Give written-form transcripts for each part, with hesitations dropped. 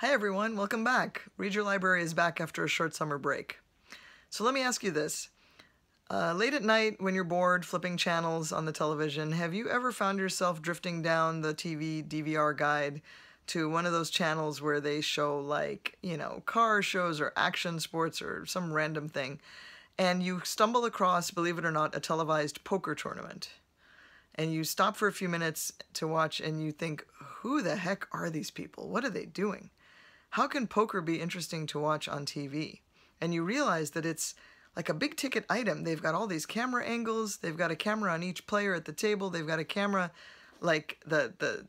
Hi everyone, welcome back. Read Your Library is back after a short summer break. So let me ask you this. Late at night when you're bored flipping channels on the television, have you ever found yourself drifting down the TV DVR guide to one of those channels where they show car shows or action sports or some random thing, and you stumble across, believe it or not, a televised poker tournament? And you stop for a few minutes to watch and you think, who the heck are these people? What are they doing? How can poker be interesting to watch on TV? And you realize that it's like a big ticket item. They've got all these camera angles. They've got a camera on each player at the table. They've got a camera like the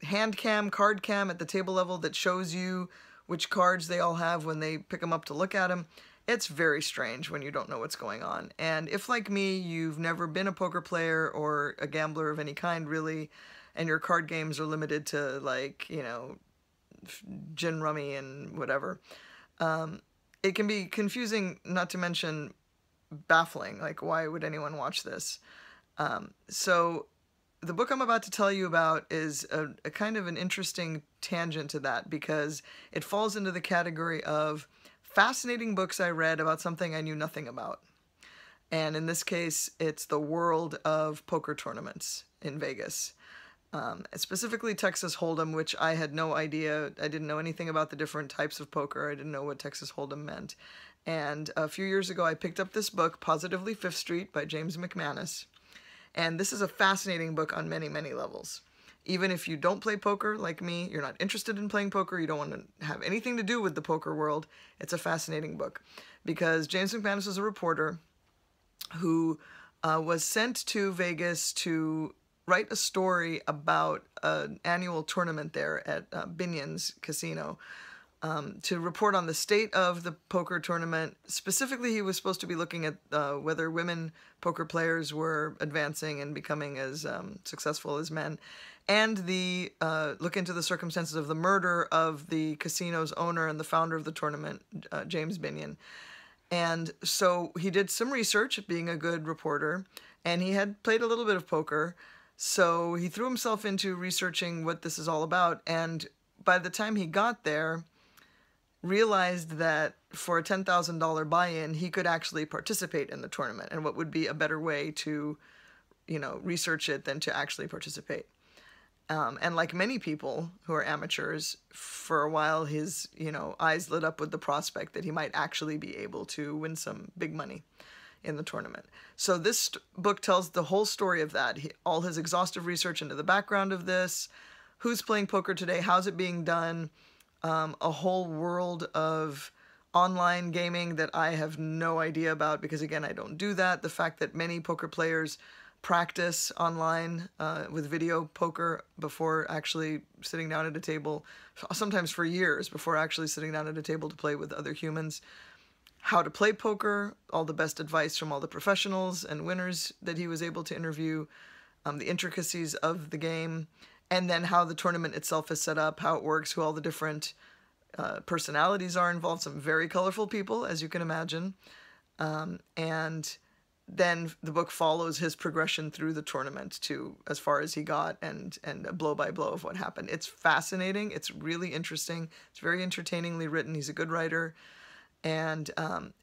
hand cam, card cam at the table level that shows you which cards they all have when they pick them up to look at them. It's very strange when you don't know what's going on. And if, like me, you've never been a poker player or a gambler of any kind, really, and your card games are limited to, gin rummy and whatever, it can be confusing, not to mention baffling. Like, why would anyone watch this? So the book I'm about to tell you about is a kind of an interesting tangent to that, because it falls into the category of fascinating books I read about something I knew nothing about. And in this case, it's the world of poker tournaments in Vegas. Specifically Texas Hold'em, which I had no idea. I didn't know anything about the different types of poker. I didn't know what Texas Hold'em meant. And a few years ago, I picked up this book, Positively Fifth Street by James McManus. And this is a fascinating book on many, many levels. Even if you don't play poker like me, you're not interested in playing poker, you don't want to have anything to do with the poker world, it's a fascinating book. Because James McManus is a reporter who was sent to Vegas to write a story about an annual tournament there at Binion's Casino, to report on the state of the poker tournament. Specifically, he was supposed to be looking at whether women poker players were advancing and becoming as successful as men, and look into the circumstances of the murder of the casino's owner and the founder of the tournament, James Binion. And so he did some research, being a good reporter, and he had played a little bit of poker. So he threw himself into researching what this is all about, and by the time he got there, realized that for a $10,000 buy-in, he could actually participate in the tournament, and what would be a better way to, research it than to actually participate. And like many people who are amateurs, for a while his, eyes lit up with the prospect that he might actually be able to win some big money in the tournament. So this book tells the whole story of that, all his exhaustive research into the background of this, who's playing poker today, how's it being done, a whole world of online gaming that I have no idea about, because again, I don't do that. The fact that many poker players practice online with video poker before actually sitting down at a table, sometimes for years before actually sitting down at a table to play with other humans. How to play poker, all the best advice from all the professionals and winners that he was able to interview, the intricacies of the game, and then how the tournament itself is set up, how it works, who all the different personalities are involved, some very colorful people, as you can imagine. And then the book follows his progression through the tournament to as far as he got, and a blow-by-blow of what happened. It's fascinating. It's really interesting. It's very entertainingly written. He's a good writer. And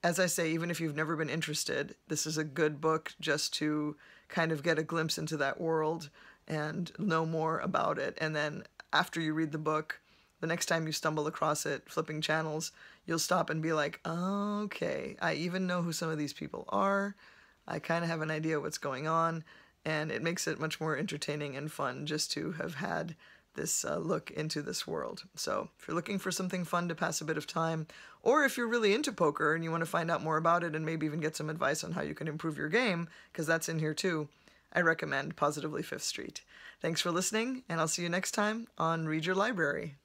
as I say, even if you've never been interested, this is a good book just to kind of get a glimpse into that world and know more about it. And then after you read the book, the next time you stumble across it, flipping channels, you'll stop and be like, oh, okay, I even know who some of these people are. I kind of have an idea what's going on. And it makes it much more entertaining and fun just to have had this look into this world. So if you're looking for something fun to pass a bit of time, or if you're really into poker and you want to find out more about it and maybe even get some advice on how you can improve your game, because that's in here too, I recommend Positively Fifth Street. Thanks for listening, and I'll see you next time on Read Your Library.